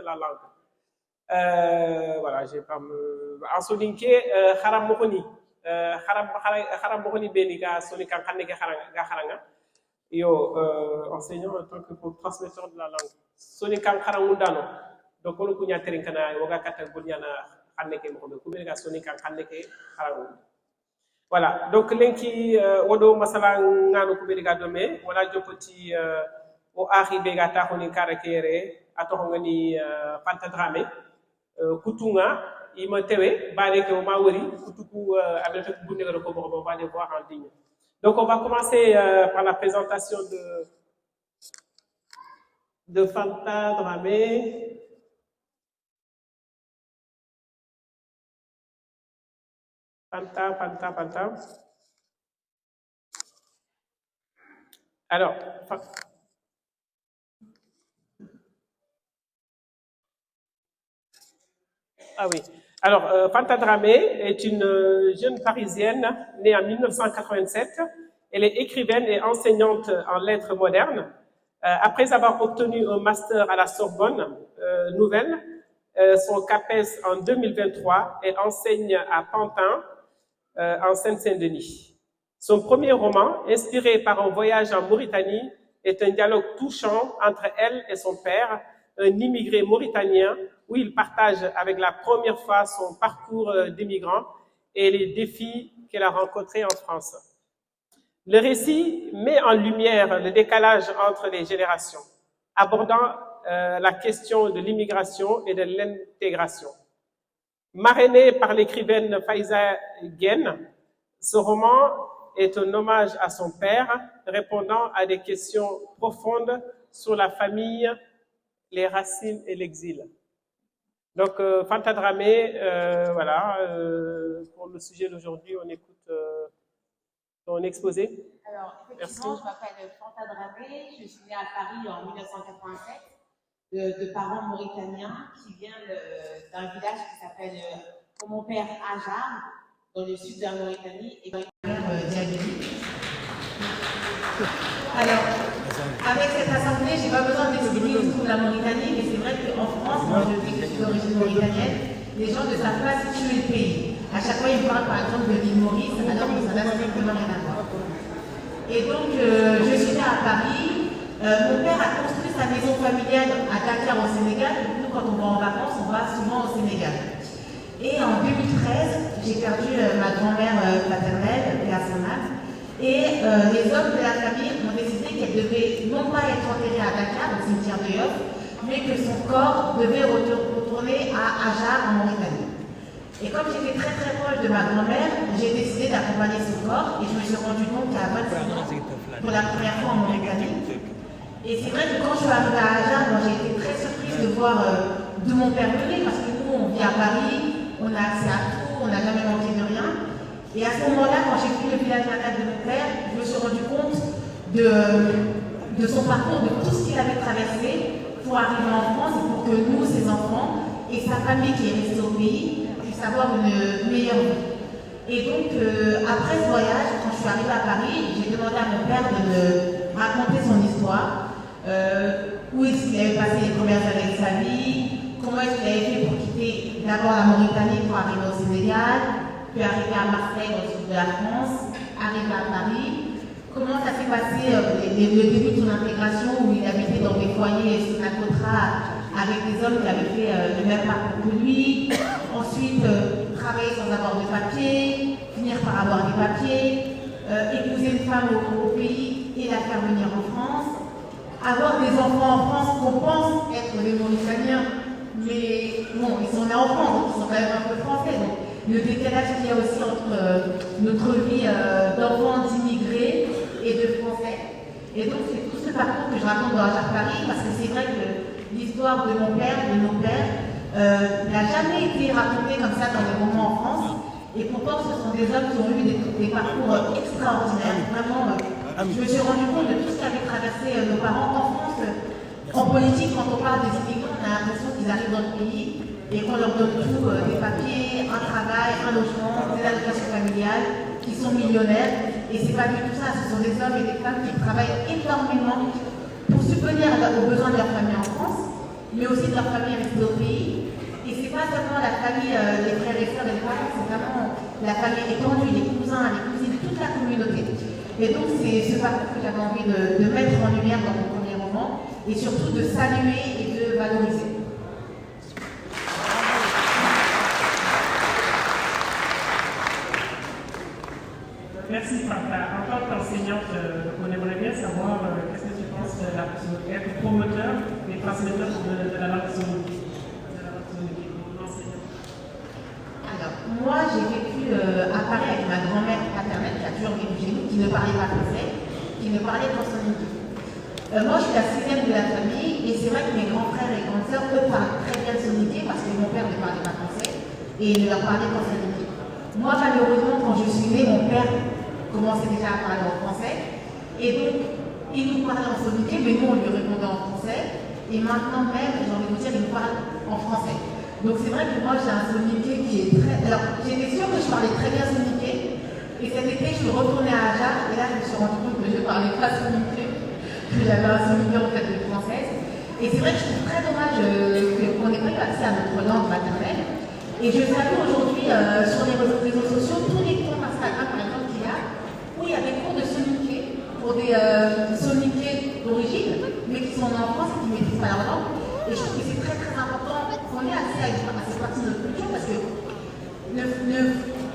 la langue. Voilà, j'ai pas me en soninké haram mokoni haram mokoni beni ga soni kan xanne ga haranga yo enseignant en tant que transmetteur de la langue soni kan harangu dano donc ko kunya terin kana woga kata golnyana xanne ke mo ko be ga soni kan xanne ke harangu. Voilà, donc lenki wodo masala ngano ko be ga dome wala jopoti o axi be ga ta xoni karakere ato ngani Fanta Dramé Kutunga, il m'a tewe, bale que ma wori, Kutuku avec le bout de comment on va les voir en ligne. Donc on va commencer par la présentation de Fanta Dramé. Fanta. Alors, ah oui. Alors, Fanta Dramé est une jeune Parisienne née en 1987. Elle est écrivaine et enseignante en lettres modernes. Après avoir obtenu un master à la Sorbonne Nouvelle, son CAPES en 2023, elle enseigne à Pantin, en Seine-Saint-Denis. Son premier roman, inspiré par un voyage en Mauritanie, est un dialogue touchant entre elle et son père, un immigré mauritanien, où il partage avec la première fois son parcours d'immigrant et les défis qu'elle a rencontrés en France. Le récit met en lumière le décalage entre les générations, abordant la question de l'immigration et de l'intégration. Marrainé par l'écrivaine Faiza Guène, ce roman est un hommage à son père, répondant à des questions profondes sur la famille, les racines et l'exil. Donc, Fanta Dramé, voilà, pour le sujet d'aujourd'hui, on écoute ton exposé. Alors, effectivement, je m'appelle Fanta Dramé, je suis née à Paris en 1987, de parents mauritaniens qui viennent d'un village qui s'appelle, pour mon père, Ajar, dans le sud de la Mauritanie, et dans ma mère, Diaby. Alors, avec cette assemblée, je n'ai pas besoin d'expliquer tout la Mauritanie, mais c'est vrai qu'en France, moi je suis d'origine mauritanienne, les gens ne savent pas situer le pays. À chaque fois, ils me parlent par exemple de l'île Maurice, alors que ça n'a strictement rien à voir. Et donc, je suis née à Paris. Mon père a construit sa maison familiale à Dakar au Sénégal. Nous, quand on va en vacances, on va souvent au Sénégal. Et en 2013, j'ai perdu ma grand-mère paternelle, et à son âme. Et les hommes de la famille ont décidé qu'elle devait non pas être enterrée à Dakar, au cimetière de Yoff, mais que son corps devait retourner à Ajar, en Mauritanie. Et comme j'étais très très proche de ma grand-mère, j'ai décidé d'accompagner son corps et je me suis rendu compte qu'à 26 ans, pour la première fois en Mauritanie. Et c'est vrai que quand je suis arrivée à Ajar, j'ai été très surprise de voir d'où mon père venait, parce que nous, on vit à Paris, on a accès à tout, on n'a jamais manqué de rien. Et à ce moment-là, quand j'ai vu le village natal de mon père, je me suis rendu compte de son parcours, de tout ce qu'il avait traversé pour arriver en France et pour que nous, ses enfants, et sa famille qui est restée au pays, puissent avoir une meilleure vie. Et donc, après ce voyage, quand je suis arrivée à Paris, j'ai demandé à mon père de me raconter son histoire, où est-ce qu'il avait passé les premières années de sa vie, comment est-ce qu'il avait fait pour quitter d'abord la Mauritanie pour arriver au Sénégal, puis arriver à Marseille, dans le sud de la France, arriver à Paris. Comment ça s'est passé le début de son intégration, où il habitait dans des foyers sous un contrat avec des hommes qui avaient fait le même parcours que lui. Ensuite, travailler sans avoir de papier, finir par avoir des papiers, épouser une femme au pays et la faire venir en France. Avoir des enfants en France qu'on pense être des Mauritaniens, mais bon, ils sont nés en France, donc ils sont quand même un peu français. Donc, le décalage qu'il y a aussi entre notre vie d'enfants d'immigrés et de Français. Et donc c'est tout ce parcours que je raconte dans Ajar Paris, parce que c'est vrai que l'histoire de mon père, de nos pères, n'a jamais été racontée comme ça dans les romans en France. Et pourtant ce sont des hommes qui ont eu des parcours extraordinaires. Vraiment, je me suis rendu compte de tout ce qu'avaient traversé nos parents en France. En politique, quand on parle des immigrants, on a l'impression qu'ils arrivent dans le pays et qu'on leur donne tout, des papiers, un travail, un logement, des allocations familiales, qui sont millionnaires. Et c'est pas du tout ça, ce sont des hommes et des femmes qui travaillent énormément pour subvenir aux besoins de leur famille en France. mais aussi de leur famille restée au pays. Et c'est pas seulement la famille des frères et sœurs et des parents, c'est vraiment la famille étendue, les cousins, les cousines, toute la communauté. Et donc c'est ce parcours que j'avais envie de mettre en lumière dans mon premier roman, et surtout de saluer et de valoriser. Merci Fanta. En tant qu'enseignante, on aimerait bien savoir qu'est-ce que tu penses d'être promoteur et transmetteur de la langue soninké. Alors, moi j'ai vécu à Paris avec ma grand-mère paternelle qui a toujours vécu chez nous, qui ne parlait pas français, qui ne parlait qu'en soninké. Moi je suis la 6e de la famille et c'est vrai que mes grands frères et grandes sœurs, eux, parlent très bien soninké parce que mon père ne parlait pas français et il ne leur parlait qu'en soninké. Moi malheureusement quand je suis née, mon père commençait déjà à parler en français et donc il nous parlait en soninké mais nous on lui répondait en français et maintenant même, j'ai envie de vous dire, il nous parle en français. Donc c'est vrai que moi j'ai un soninké qui est très... Alors j'étais sûre que je parlais très bien soninké et cet été je suis retournée à Aja et là je me suis rendu compte que je ne parlais pas soninké, que j'avais un soninké en fait de française. Et c'est vrai que je trouve très dommage qu'on n'ait pas eu accès à notre langue maternelle. Et je salue aujourd'hui sur les réseaux sociaux tous les comptes Instagram par exemple qu'il y a, où il y a des cours de soninké pour des soninké d'origine, mais qui sont en France et qui ne maîtrisent pas leur langue. Et je trouve que c'est très très important qu'on ait accès à cette partie de notre culture parce que le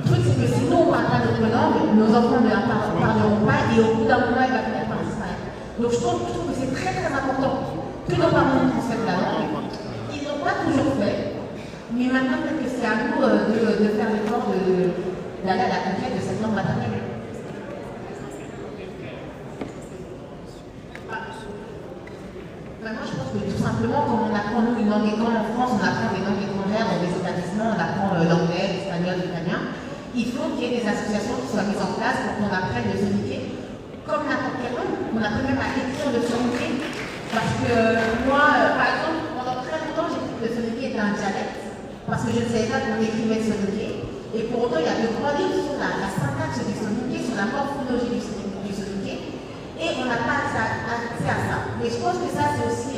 truc c'est que si nous on parle pas notre langue, nos enfants ne la parleront pas et au bout d'un moment ils vont finir par disparaître. Donc je trouve que c'est très très important que nos parents nous transmettent la langue. Ils ne l'ont pas toujours fait, mais maintenant peut-être que c'est à nous de faire l'effort d'aller à la conquête de cette langue maternelle. Moi, je pense que tout simplement, comme on apprend nous une langue école en France, on apprend des langues étrangères dans des établissements, on apprend l'anglais, l'espagnol, l'italien. Il faut qu'il y ait des associations qui soient mises en place pour qu'on apprenne le soninké, comme n'importe quelle langue. On apprend même à écrire le soninké. Parce que moi, par exemple, pendant très longtemps, j'ai cru que le soninké était un dialecte, parce que je ne savais pas qu'on écrivait le soninké. Et pour autant, il y a 2-3 livres sur la syntaxe du soninké, sur la morphologie du soninké. Et on n'a pas accès à ça. Mais je pense que ça, c'est aussi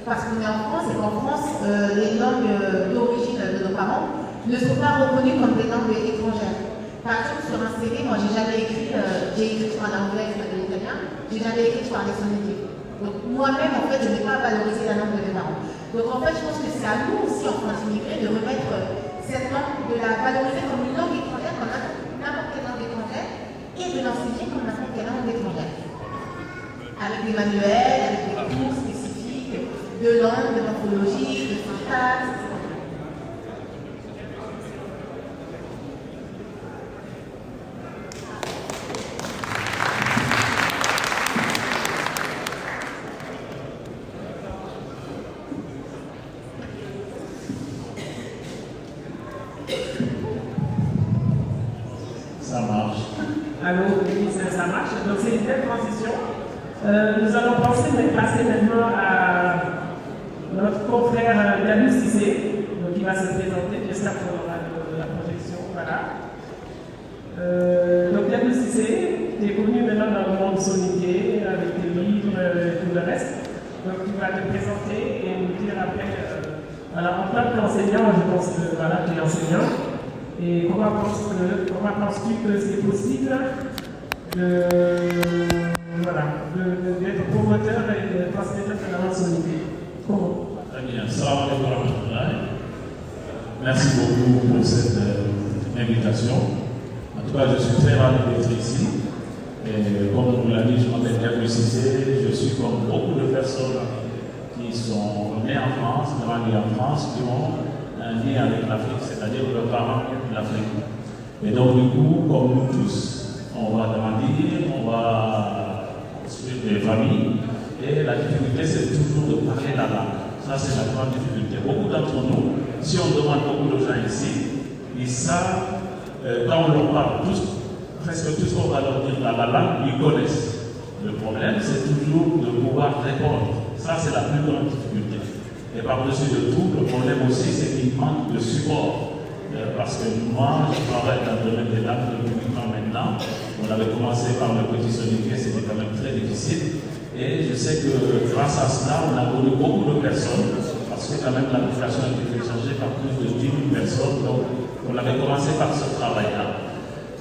parce qu'on est en France et qu'en France, les langues d'origine de nos parents ne sont pas reconnues comme des langues étrangères. Par exemple, sur un CV, moi, j'ai jamais écrit, j'ai écrit sur un anglais, sur un italien, j'ai jamais écrit sur un soninké. Donc moi-même, en fait, je n'ai pas valorisé la langue de mes parents. Donc en fait, je pense que c'est à nous aussi, en France immigrée, de remettre cette langue, de la valoriser comme une langue étrangère, comme n'importe quelle langue étrangère, et de l'enseigner comme n'importe quelle langue étrangère. Avec des manuels, avec des cours spécifiques de langue, de morphologie, de syntaxe. Ça marche. Allô, oui, ça marche. Donc c'est une belle transition. Nous allons passer maintenant à notre confrère Yannou Cissé, donc il va se présenter, j'espère qu'on aura la projection, voilà. Donc Yannou Cissé, tu es connu maintenant dans le monde soninké, avec tes livres et tout le reste. Donc tu vas te présenter et nous dire après, alors en tant qu'enseignant, je pense que voilà, tu es enseignant, et comment penses-tu que c'est possible d'être promoteur et transmetteur de la langue soninké? Comment? Très bien, salam alaikum. Merci beaucoup pour cette invitation. En tout cas, je suis très ravi d'être ici. Et comme vous l'avez dit, je m'appelle Yannou Cissé. Je suis comme beaucoup de personnes qui sont nées en France, grandies en France, qui ont un lien avec l'Afrique, c'est-à-dire leurs parents de l'Afrique. Et donc, du coup, comme nous tous, on va grandir, on va suivre des familles. Et la difficulté, c'est toujours de parler la langue. Ça, c'est la grande difficulté. Beaucoup d'entre nous, si on demande beaucoup de gens ici, ils savent, quand on leur parle, presque tout ce qu'on va leur dire dans la langue, ils connaissent. Le problème, c'est toujours de pouvoir répondre. Ça, c'est la plus grande difficulté. Et par-dessus de tout, le problème aussi, c'est qu'il manque de support. Parce que moi, je travaille dans le domaine des langues depuis 8 ans maintenant. On avait commencé par le petit soninké, c'était quand même très difficile. Et je sais que grâce à cela, on a connu beaucoup de personnes parce que quand même l'application a été téléchargée par plus de 10 000 personnes, donc on avait commencé par ce travail-là.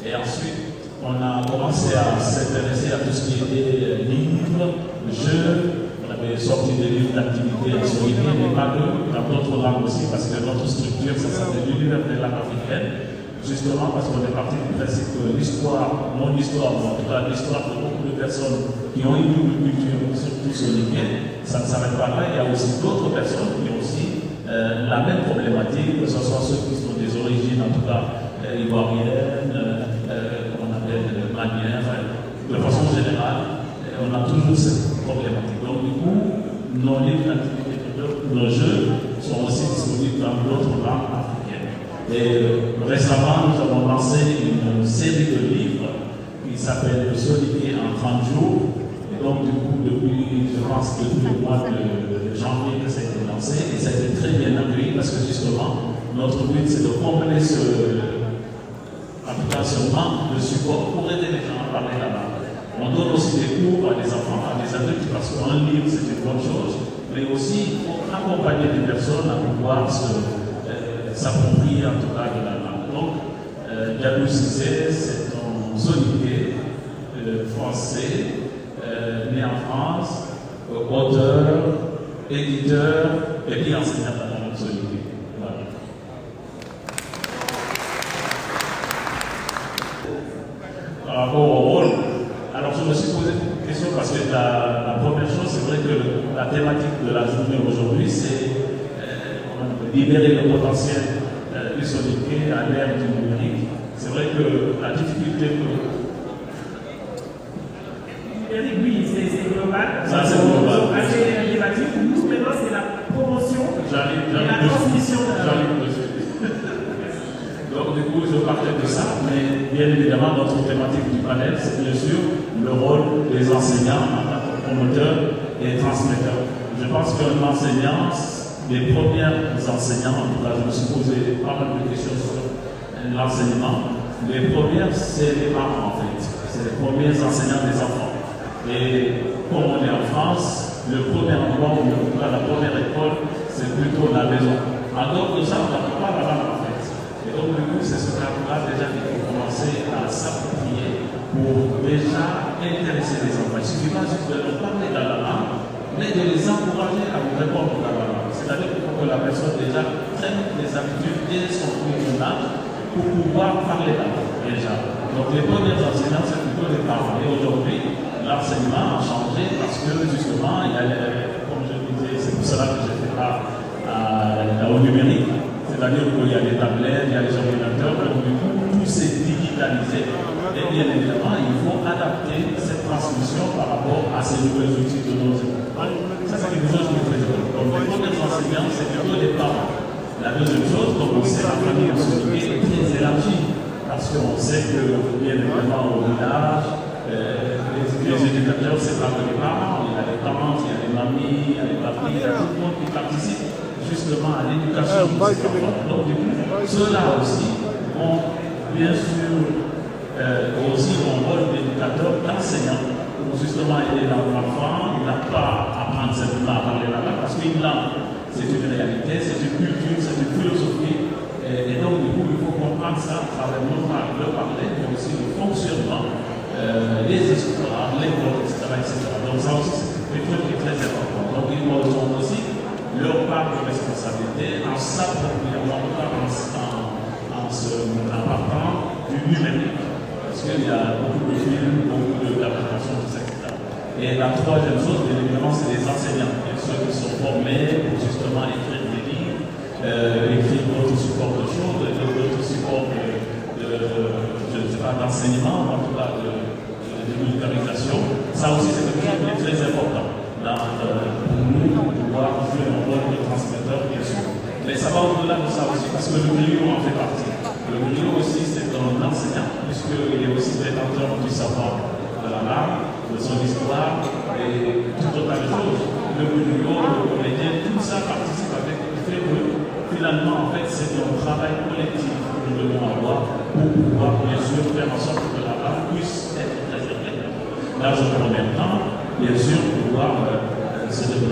Et ensuite, on a commencé à s'intéresser à tout ce qui était livres, jeux. On avait sorti des livres d'activité en Solidier, mais pas que, dans d'autres langues aussi, parce que notre structure, ça s'appelle l'univers des langues africaines, justement parce qu'on est parti du principe que l'histoire, mon histoire, en tout cas l'histoire de beaucoup de personnes qui ont une double culture, surtout solidienne, ça ne s'arrête pas là. Il y a aussi d'autres personnes qui ont aussi la même problématique, que ce soit ceux qui sont des origines, en tout cas ivoiriennes, manière, de façon générale, on a toujours cette problématique. Donc, du coup, nos livres d'activité, nos jeux sont aussi disponibles dans d'autres langues africaines. Et récemment, nous avons lancé une série de livres qui s'appelle Le Solidier en 30 jours. Et donc, du coup, depuis, je pense, depuis le mois de janvier que ça a été lancé, et ça a été très bien accueilli parce que justement, notre but, c'est de combler ce manque de support pour aider les gens à parler la langue. On donne aussi des cours à des enfants, à des adultes, parce qu'un livre c'est une bonne chose, mais aussi il faut accompagner des personnes à pouvoir s'approprier en tout cas de la langue. Donc, Diallo Cissé, c'est un solidier français, né en France, auteur, éditeur et puis enseignant dans la langue solidier. Voilà. Par rapport au rôle, alors je me suis posé une question parce que la première chose, c'est vrai que la thématique de la journée aujourd'hui, c'est libérer le potentiel du solidier à l'ère du numérique. C'est vrai que la difficulté que... Oui, c'est global. Ça, c'est global. Assez thématique. Nous, maintenant, c'est la promotion et la transmission de la langue. Donc, du coup, je partais de ça, mais bien évidemment, notre thématique du panel, c'est bien sûr le rôle des enseignants en tant que promoteurs et transmetteurs. Je pense qu'un enseignant, les premiers enseignants, en tout cas, je me suis posé pas mal de questions sur l'enseignement. Les premières, c'est les parents, en fait. C'est les premiers enseignants des enfants. Et comme on est en France, le premier endroit où on a la première école, c'est plutôt la maison. En dehors de ça, on n'apprend pas la langue, en fait. Et donc, du coup, c'est ce cadre-là déjà qu'il faut commencer à s'approprier pour déjà intéresser les enfants. Il ne suffit pas juste de leur parler dans la langue, mais de les encourager à vous répondre dans la langue. C'est-à-dire qu'il faut que la personne déjà prenne des habitudes dès son premier âge pour pouvoir parler la langue, déjà. Donc, les premiers enseignants, c'est plutôt les parents. Et aujourd'hui, l'enseignement a changé parce que, justement, il y a, comme je disais, c'est pour cela que je fais pas au numérique. C'est-à-dire qu'il y a des tablettes, il y a des ordinateurs, donc du coup, tout s'est digitalisé. Et bien évidemment, il faut adapter cette transmission par rapport à ces nouveaux outils de nos écoles. Ça, c'est quelque chose qui est très important. Donc, les premiers enseignants, c'est plutôt les parents. La deuxième chose, comme on sait, la famille en solidier est très élargie. Parce qu'on sait que, bien évidemment, au village, les éducateurs, c'est pas que les parents. Il y a les parents, il y a les mamies, il y a les papis, il y a tout le monde qui participe justement à l'éducation de ces enfants. Donc, du coup, ceux-là aussi ont bien sûr aussi un rôle d'éducateur, d'enseignant, pour justement aider l'enfant. Il n'a pas à apprendre simplement à parler la langue, parce qu'une langue, c'est une réalité, c'est une culture, c'est une philosophie. Et donc, du coup, il faut comprendre ça à travers non pas le parler, mais aussi le fonctionnement, les histoires, les mots, etc., etc. Donc, ça aussi, c'est quelque chose qui est très important. Donc, ils ont aussi leur part de responsabilité en s'appropriant, en partant du numérique. Parce qu'il y a beaucoup de films, beaucoup d'applications, etc. Et la troisième chose, bien évidemment, c'est les enseignants. Et ceux qui sont formés pour justement écrire des livres, écrire d'autres supports de choses, d'autres supports d'enseignement, en tout cas de vulgarisation. Ça aussi, c'est quelque chose qui est très important pour nous, pour pouvoir jouer un rôle de transmetteur, bien sûr. Mais ça va au-delà de ça aussi, parce que le griot en fait partie. Le griot aussi, c'est un enseignant, puisqu'il est aussi détenteur du savoir de la langue, de son histoire, et tout autant de choses. Le griot, le comédien, tout ça participe avec le fait que, finalement, en fait, c'est un travail collectif que nous devons avoir pour pouvoir, bien sûr, faire en sorte que la langue puisse être préservée. Dans un premier temps, bien sûr, pouvoir se développer.